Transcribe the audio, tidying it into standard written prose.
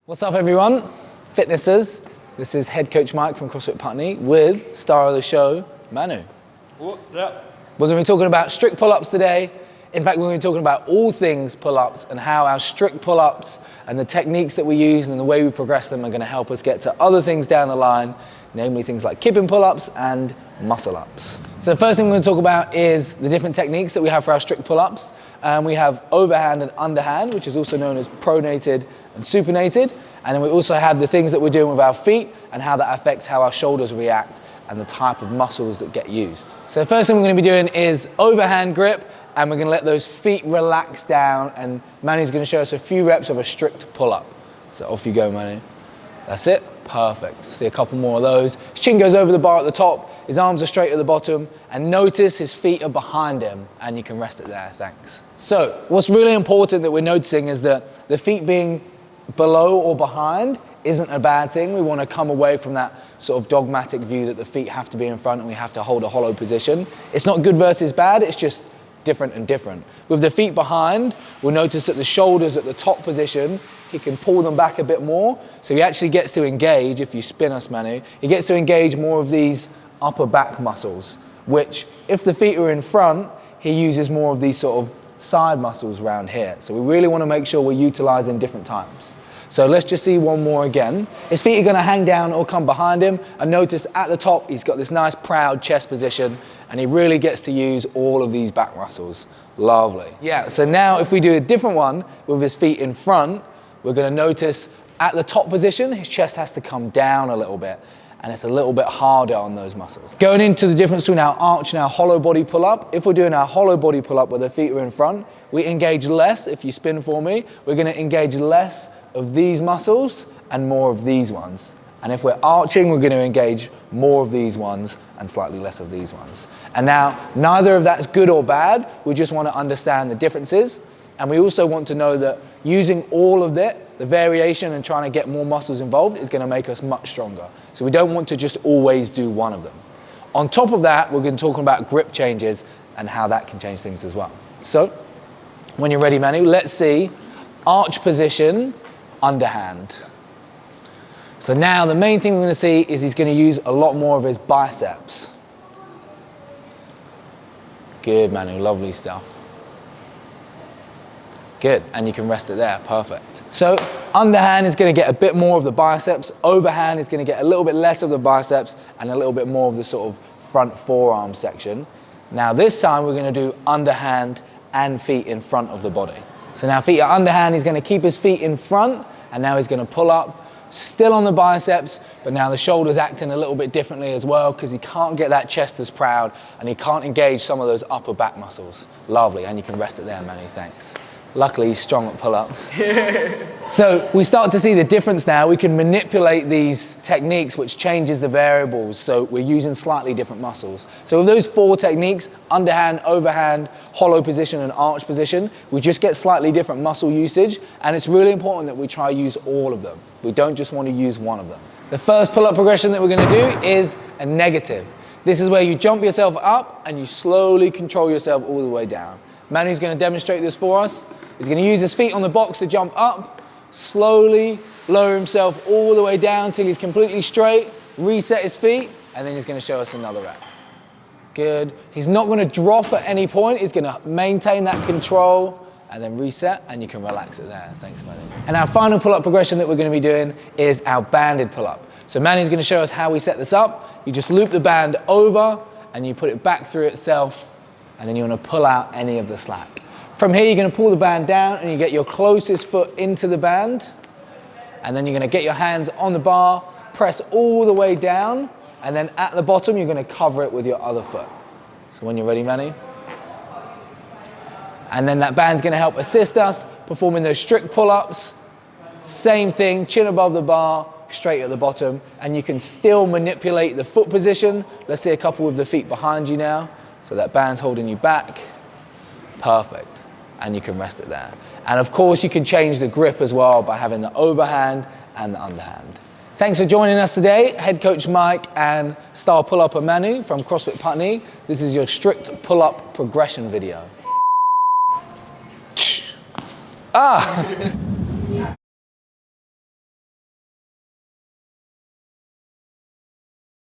What's up everyone, fitnessers? This is head coach Mike from CrossFit Putney with star of the show, Manu. What's up? We're going to be talking about strict pull-ups today. In fact, we're going to be talking about all things pull-ups and how our strict pull-ups and the techniques that we use and the way we progress them are going to help us get to other things down the line, namely things like kipping pull-ups and muscle-ups. So the first thing we're going to talk about is the different techniques that we have for our strict pull-ups. We have overhand and underhand, which is also known as pronated and supinated. And then we also have the things that we're doing with our feet and how that affects how our shoulders react and the type of muscles that get used. So the first thing we're going to be doing is overhand grip, and we're going to let those feet relax down, and Manu's going to show us a few reps of a strict pull-up. So off you go, Manu. That's it. Perfect. See a couple more of those. His chin goes over the bar at the top, his arms are straight at the bottom, and notice his feet are behind him, and you can rest it there, thanks. So what's really important that we're noticing is that the feet being below or behind isn't a bad thing. We want to come away from that sort of dogmatic view that the feet have to be in front and we have to hold a hollow position. It's not good versus bad, it's just different and different. With the feet behind, we'll notice that the shoulders at the top position, he can pull them back a bit more. So he actually gets to engage, if you spin us, Manu, he gets to engage more of these upper back muscles, which if the feet are in front, he uses more of these sort of side muscles around here. So we really want to make sure we're utilizing different types. So let's just see one more again. His feet are going to hang down or come behind him, and notice at the top he's got this nice proud chest position, and he really gets to use all of these back muscles. Lovely. Yeah, so now if we do a different one with his feet in front, we're going to notice at the top position his chest has to come down a little bit, and it's a little bit harder on those muscles. Going into the difference between our arch and our hollow body pull-up, if we're doing our hollow body pull-up where the feet are in front, we engage less. If you spin for me, we're going to engage less of these muscles and more of these ones. And if we're arching, we're going to engage more of these ones and slightly less of these ones. And now, neither of that is good or bad. We just want to understand the differences. And we also want to know that using all of it, the variation and trying to get more muscles involved is going to make us much stronger. So we don't want to just always do one of them. On top of that, we're going to talk about grip changes and how that can change things as well. So, when you're ready, Manu, let's see arch position, underhand. So now the main thing we're going to see is he's going to use a lot more of his biceps. Good, Manu, lovely stuff. Good, and you can rest it there, perfect. So underhand is going to get a bit more of the biceps, overhand is going to get a little bit less of the biceps and a little bit more of the sort of front forearm section. Now this time we're going to do underhand and feet in front of the body. So now feet are underhand, he's going to keep his feet in front, and now he's going to pull up, still on the biceps, but now the shoulder's acting a little bit differently as well because he can't get that chest as proud and he can't engage some of those upper back muscles. Lovely, and you can rest it there, Manny, thanks. Luckily, he's strong at pull-ups. So we start to see the difference now. We can manipulate these techniques, which changes the variables. So we're using slightly different muscles. So with those four techniques, underhand, overhand, hollow position, and arch position, we just get slightly different muscle usage. And it's really important that we try to use all of them. We don't just want to use one of them. The first pull-up progression that we're going to do is a negative. This is where you jump yourself up and you slowly control yourself all the way down. Manu's going to demonstrate this for us. He's going to use his feet on the box to jump up, slowly lower himself all the way down till he's completely straight, reset his feet, and then he's going to show us another rep. Good. He's not going to drop at any point. He's going to maintain that control and then reset, and you can relax it there. Thanks, Manu. And our final pull-up progression that we're going to be doing is our banded pull-up. So Manu's going to show us how we set this up. You just loop the band over and you put it back through itself, and then you want to pull out any of the slack. From here, you're going to pull the band down and you get your closest foot into the band, and then you're going to get your hands on the bar, press all the way down, and then at the bottom, you're going to cover it with your other foot. So when you're ready, Manu. And then that band's going to help assist us performing those strict pull-ups. Same thing, chin above the bar, straight at the bottom, and you can still manipulate the foot position. Let's see a couple with the feet behind you now. So that band's holding you back. Perfect. And you can rest it there. And of course, you can change the grip as well by having the overhand and the underhand. Thanks for joining us today, Head Coach Mike and Star Pull-Upper Manu from CrossFit Putney. This is your strict pull-up progression video.